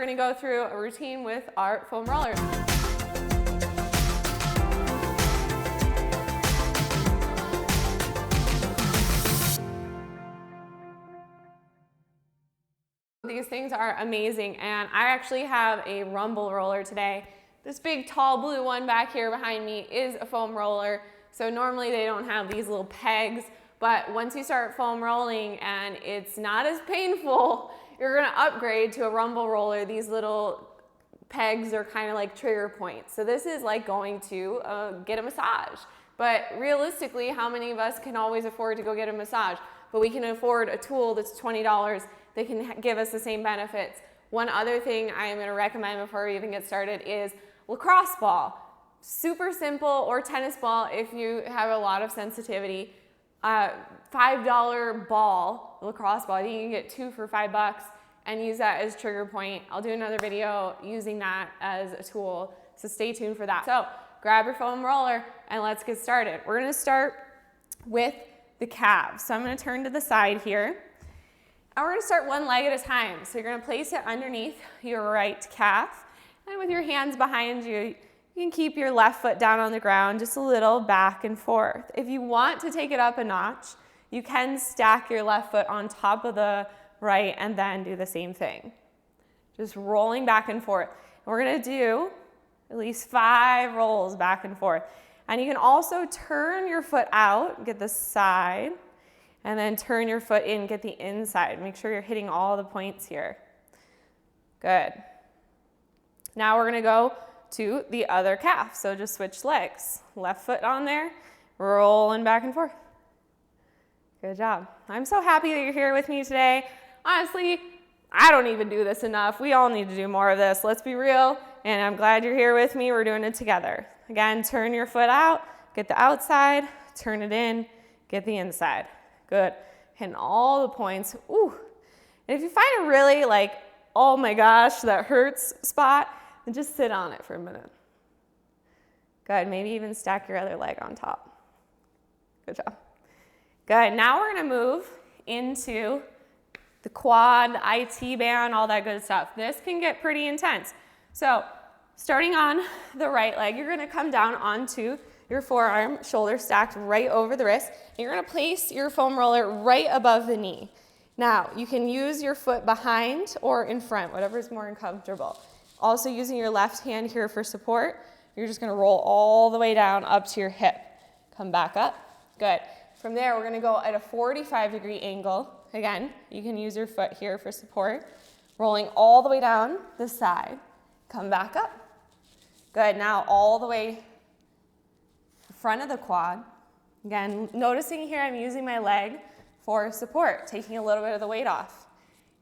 gonna go through a routine with our foam rollers. These things are amazing, and I actually have a rumble roller today. This big tall blue one back here behind me is a foam roller. So normally they don't have these little pegs, but once you start foam rolling and it's not as painful, you're gonna upgrade to a rumble roller. These little pegs are kind of like trigger points. So this is like going to get a massage. But realistically, how many of us can always afford to go get a massage? But we can afford a tool that's $20 that can give us the same benefits. One other thing I am gonna recommend before we even get started is lacrosse ball. Super simple, or tennis ball if you have a lot of sensitivity. $5 ball, lacrosse ball, you can get 2 for $5 and use that as trigger point. I'll do another video using that as a tool, so stay tuned for that. So grab your foam roller and let's get started. We're gonna start with the calves. So I'm gonna turn to the side here. And we're gonna start one leg at a time. So you're gonna place it underneath your right calf, and with your hands behind you, you can keep your left foot down on the ground just a little back and forth. If you want to take it up a notch, you can stack your left foot on top of the right and then do the same thing. Just rolling back and forth. And we're gonna do at least 5 rolls back and forth. And you can also turn your foot out, get the side, and then turn your foot in, get the inside. Make sure you're hitting all the points here. Good. Now we're gonna go to the other calf. So just switch legs. Left foot on there, rolling back and forth. Good job. I'm so happy that you're here with me today. Honestly, I don't even do this enough. We all need to do more of this. Let's be real. And I'm glad you're here with me. We're doing it together. Again, turn your foot out, get the outside, turn it in, get the inside. Good. Hitting all the points. Ooh. And if you find a really like, oh my gosh, that hurts spot, and just sit on it for a minute. Good, maybe even stack your other leg on top. Good job. Good, now we're gonna move into the quad, the IT band, all that good stuff. This can get pretty intense. So starting on the right leg, you're gonna come down onto your forearm, shoulder stacked right over the wrist, and you're gonna place your foam roller right above the knee. Now, you can use your foot behind or in front, whatever is more comfortable. Also using your left hand here for support, you're just gonna roll all the way down up to your hip. Come back up, good. From there, we're gonna go at a 45-degree angle. Again, you can use your foot here for support. Rolling all the way down the side, come back up. Good, now all the way front of the quad. Again, noticing here I'm using my leg for support, taking a little bit of the weight off.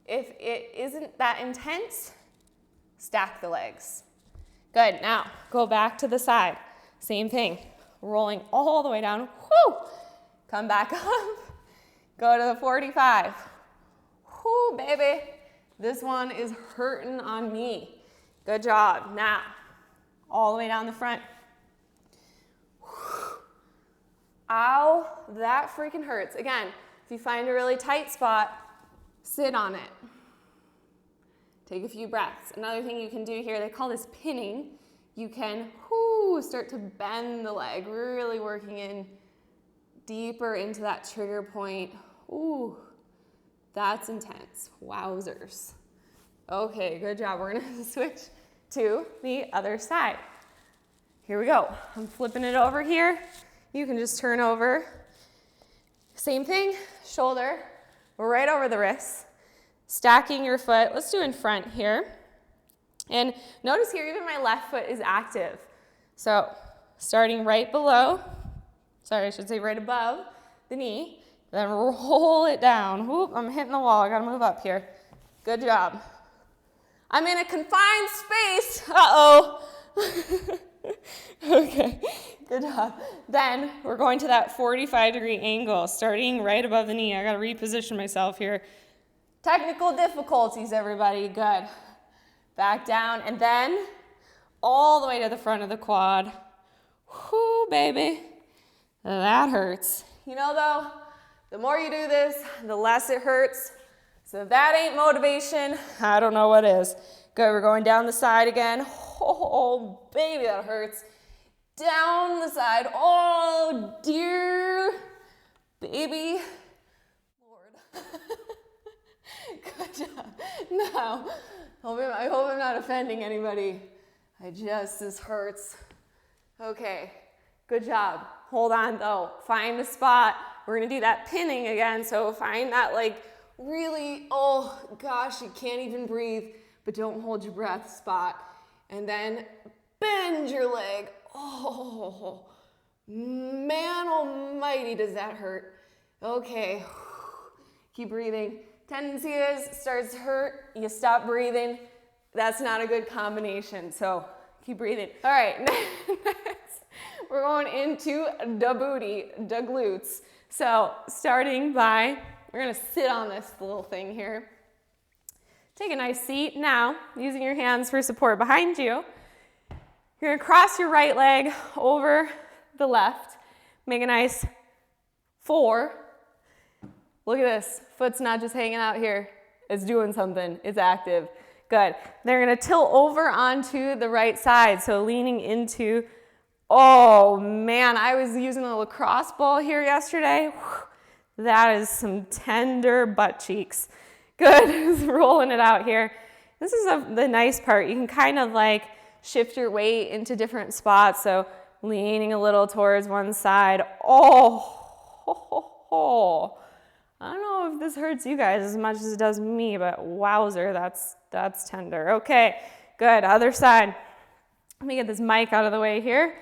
If it isn't that intense, stack the legs. Good, now go back to the side. Same thing, rolling all the way down, whoo! Come back up, go to the 45. Whoo, baby, this one is hurting on me. Good job, now, all the way down the front. Whew. Ow, that freaking hurts. Again, if you find a really tight spot, sit on it. Take a few breaths. Another thing you can do here, they call this pinning. You can start to bend the leg, really working in deeper into that trigger point. Ooh, that's intense. Wowzers. Okay, good job. We're gonna switch to the other side. Here we go. I'm flipping it over here. You can just turn over. Same thing, shoulder right over the wrist. Stacking your foot, let's do in front here. And notice here, even my left foot is active. So starting right below, I should say right above the knee, then roll it down. Whoop, I'm hitting the wall, I gotta move up here. Good job. I'm in a confined space, uh-oh. Okay, good job. Then we're going to that 45-degree angle, starting right above the knee. I gotta reposition myself here. Technical difficulties, everybody, good. Back down, and then all the way to the front of the quad. Whoo, baby, that hurts. You know though, the more you do this, the less it hurts. So if that ain't motivation, I don't know what is. Good, we're going down the side again. Oh, baby, that hurts. Down the side. Oh, dear baby Lord. Good job. Now, I hope I'm not offending anybody. This hurts. Okay, good job. Hold on though. Find a spot. We're gonna do that pinning again. So find that like really, oh gosh, you can't even breathe, but don't hold your breath spot. And then bend your leg. Oh, man almighty, does that hurt. Okay, keep breathing. Tendency is, starts to hurt, you stop breathing. That's not a good combination, so keep breathing. All right, next, we're going into the booty, the glutes. So starting by, we're gonna sit on this little thing here. Take a nice seat. Now, using your hands for support behind you, you're gonna cross your right leg over the left. Make a nice 4. Look at this, foot's not just hanging out here, it's doing something, it's active. Good. They're gonna tilt over onto the right side, so leaning into, oh man, I was using a lacrosse ball here yesterday. Whew, that is some tender butt cheeks. Good, rolling it out here. This is the nice part, you can kind of like shift your weight into different spots, so leaning a little towards one side. Oh. I don't know if this hurts you guys as much as it does me, but wowzer, that's tender. Okay, good, other side. Let me get this mic out of the way here.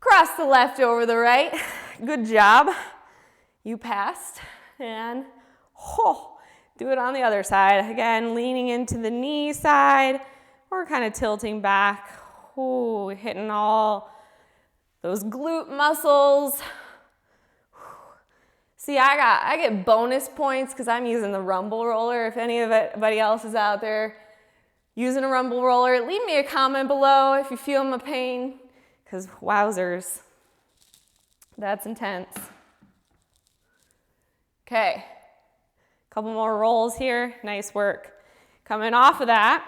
Cross the left over the right. Good job. You passed. And do it on the other side. Again, leaning into the knee side or kind of tilting back. Hitting all those glute muscles. See, I get bonus points because I'm using the rumble roller. If anybody else is out there using a rumble roller, leave me a comment below if you feel my pain, because wowzers, that's intense. Okay, couple more rolls here, nice work. Coming off of that,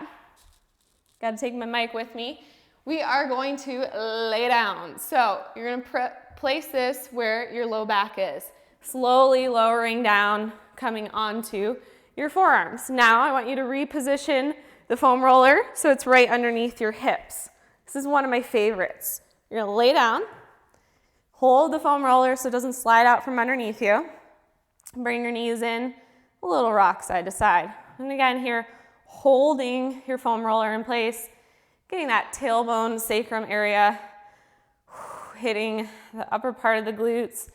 got to take my mic with me. We are going to lay down. So you're gonna place this where your low back is. Slowly lowering down, coming onto your forearms. Now I want you to reposition the foam roller so it's right underneath your hips. This is one of my favorites. You're gonna lay down, hold the foam roller so it doesn't slide out from underneath you. Bring your knees in, a little rock side to side. And again here, holding your foam roller in place, getting that tailbone sacrum area, hitting the upper part of the glutes.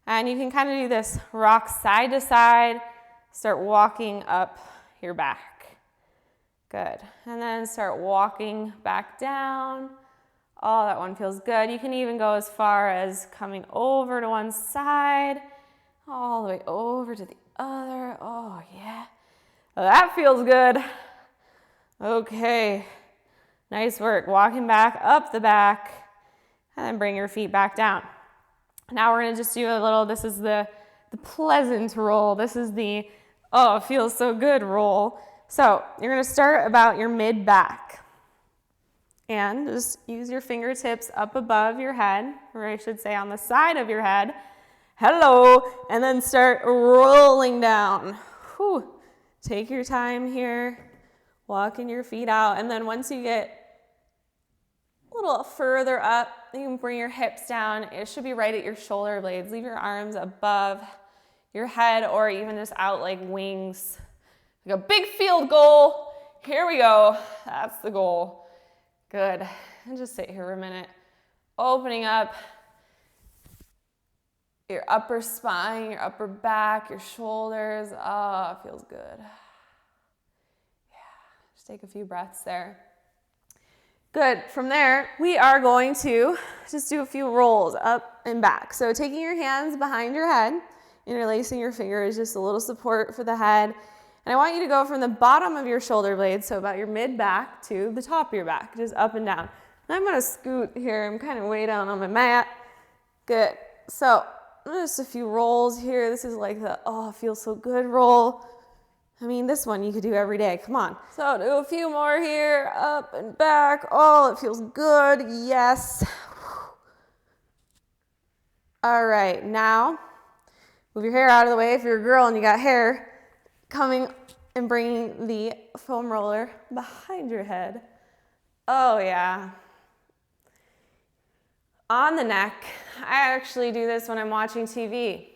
And you can kind of do this rock side to side, start walking up your back. Good. And then start walking back down. Oh, that one feels good. You can even go as far as coming over to one side, all the way over to the other. Oh, yeah. Well, that feels good. Okay. Nice work. Walking back up the back, and then bring your feet back down. Now we're gonna just do a little, this is the pleasant roll. This is the, oh, it feels so good roll. So you're gonna start about your mid-back. And just use your fingertips up above your head, or I should say on the side of your head. Hello, and then start rolling down. Whew. Take your time here, walking your feet out, and then once you get a little further up, you can bring your hips down. It should be right at your shoulder blades. Leave your arms above your head or even just out like wings. Like a big field goal. Here we go. That's the goal. Good. And just sit here for a minute. Opening up your upper spine, your upper back, your shoulders. Oh, it feels good. Yeah. Just take a few breaths there. Good. From there, we are going to just do a few rolls up and back. So taking your hands behind your head, interlacing your fingers, just a little support for the head. And I want you to go from the bottom of your shoulder blades, so about your mid-back, to the top of your back, just up and down. And I'm gonna scoot here. I'm kind of way down on my mat. Good. So just a few rolls here. This is like the, oh, it feels so good roll. I mean, this one you could do every day. Come on. So do a few more here, up and back. Oh, it feels good. Yes. All right, now move your hair out of the way if you're a girl and you got hair. Coming and bringing the foam roller behind your head. Oh yeah. On the neck, I actually do this when I'm watching TV.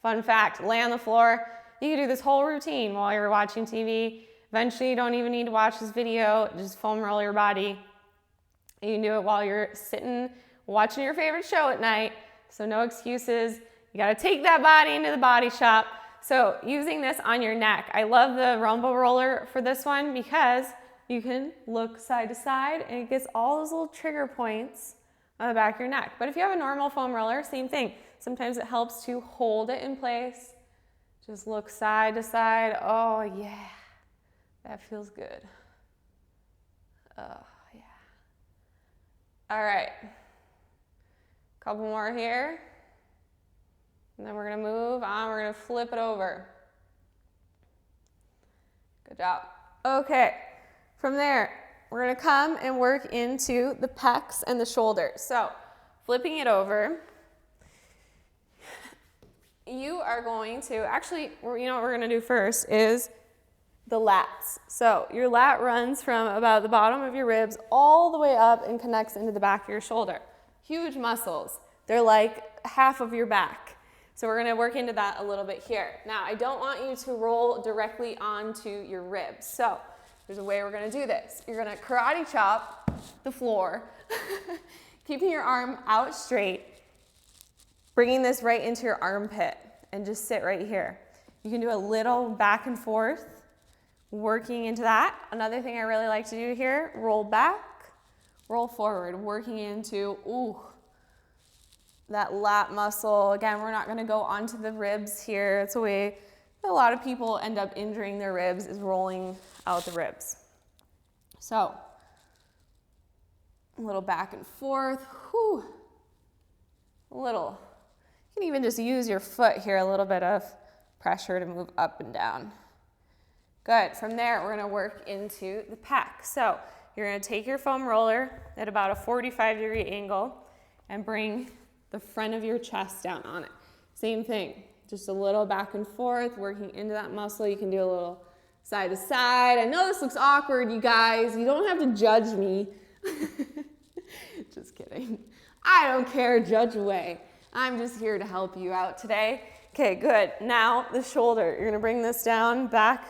Fun fact, lay on the floor. You can do this whole routine while you're watching TV. Eventually, you don't even need to watch this video. Just foam roll your body. You can do it while you're sitting watching your favorite show at night. So no excuses. You got to take that body into the body shop. So using this on your neck. I love the Rumble roller for this one because you can look side to side and it gets all those little trigger points on the back of your neck. But if you have a normal foam roller, same thing. Sometimes it helps to hold it in place. Just look side to side. Oh yeah, that feels good. Oh yeah. All right, couple more here. And then we're gonna move on, we're gonna flip it over. Good job. Okay, from there, we're gonna come and work into the pecs and the shoulders. So, flipping it over, you are going to, actually, you know what we're gonna do first is the lats. So, your lat runs from about the bottom of your ribs all the way up and connects into the back of your shoulder. Huge muscles. They're like half of your back. So we're gonna work into that a little bit here. Now, I don't want you to roll directly onto your ribs. So there's a way we're gonna do this. You're gonna karate chop the floor, keeping your arm out straight, bringing this right into your armpit and just sit right here. You can do a little back and forth, working into that. Another thing I really like to do here, roll back, roll forward, working into, ooh, that lat muscle. Again, we're not gonna go onto the ribs here. It's a way a lot of people end up injuring their ribs is rolling out the ribs. So, a little back and forth, whew, a little. You can even just use your foot here, a little bit of pressure to move up and down. Good, from there, we're gonna work into the pec. So, you're gonna take your foam roller at about a 45-degree angle and bring the front of your chest down on it. Same thing, just a little back and forth, working into that muscle. You can do a little side to side. I know this looks awkward, you guys. You don't have to judge me. Just kidding. I don't care, judge away. I'm just here to help you out today. Okay, good. Now the shoulder. You're gonna bring this down back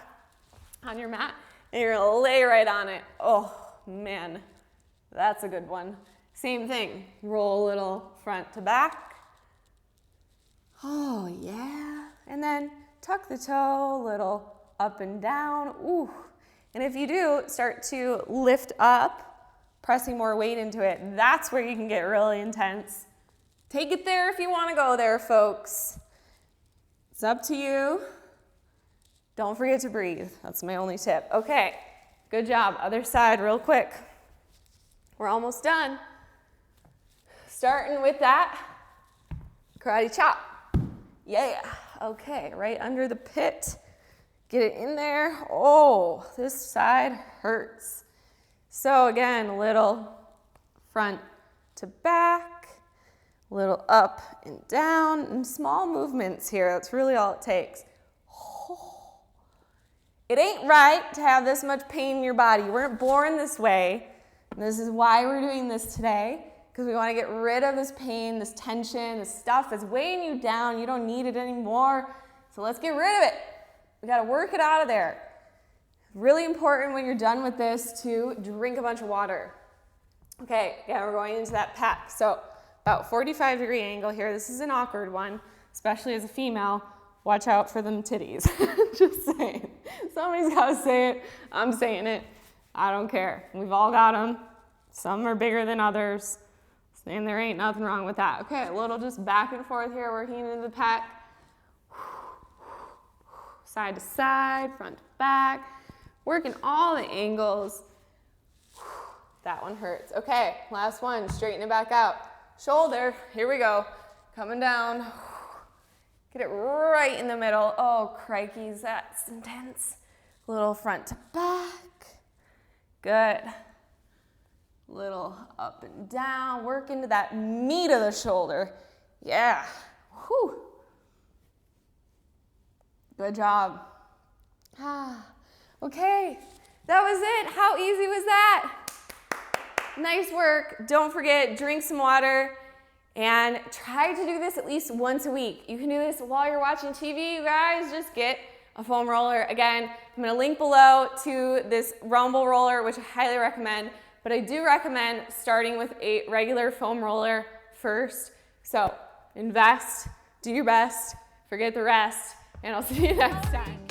on your mat and you're gonna lay right on it. Oh man, that's a good one. Same thing, roll a little front to back. Oh yeah, and then tuck the toe, little up and down, ooh. And if you do start to lift up, pressing more weight into it, that's where you can get really intense. Take it there if you wanna go there, folks. It's up to you. Don't forget to breathe, that's my only tip. Okay, good job, other side real quick. We're almost done. Starting with that karate chop. Yeah, okay, right under the pit. Get it in there. Oh, this side hurts. So again, little front to back, little up and down, and small movements here. That's really all it takes. Oh. It ain't right to have this much pain in your body. You weren't born this way. And this is why we're doing this today. Because we want to get rid of this pain, this tension, this stuff that's weighing you down. You don't need it anymore. So let's get rid of it. We got to work it out of there. Really important when you're done with this to drink a bunch of water. Okay, yeah, we're going into that pec. So about 45-degree angle here. This is an awkward one, especially as a female. Watch out for them titties. Just saying. Somebody's got to say it. I'm saying it. I don't care. We've all got them. Some are bigger than others. And there ain't nothing wrong with that. Okay, a little just back and forth here, working into the pec. Side to side, front to back. Working all the angles. That one hurts. Okay, last one, straighten it back out. Shoulder, here we go. Coming down. Get it right in the middle. Oh, crikeys, that's intense. Little front to back. Good. Little up and down. Work into that meat of the shoulder. Yeah. Whew. Good job. Okay, that was it. How easy was that? Nice work. Don't forget, drink some water and try to do this at least once a week. You can do this while you're watching TV, you guys. Just get a foam roller. Again, I'm gonna link below to this rumble roller, which I highly recommend, but I do recommend starting with a regular foam roller first. So invest, do your best, forget the rest, and I'll see you next time.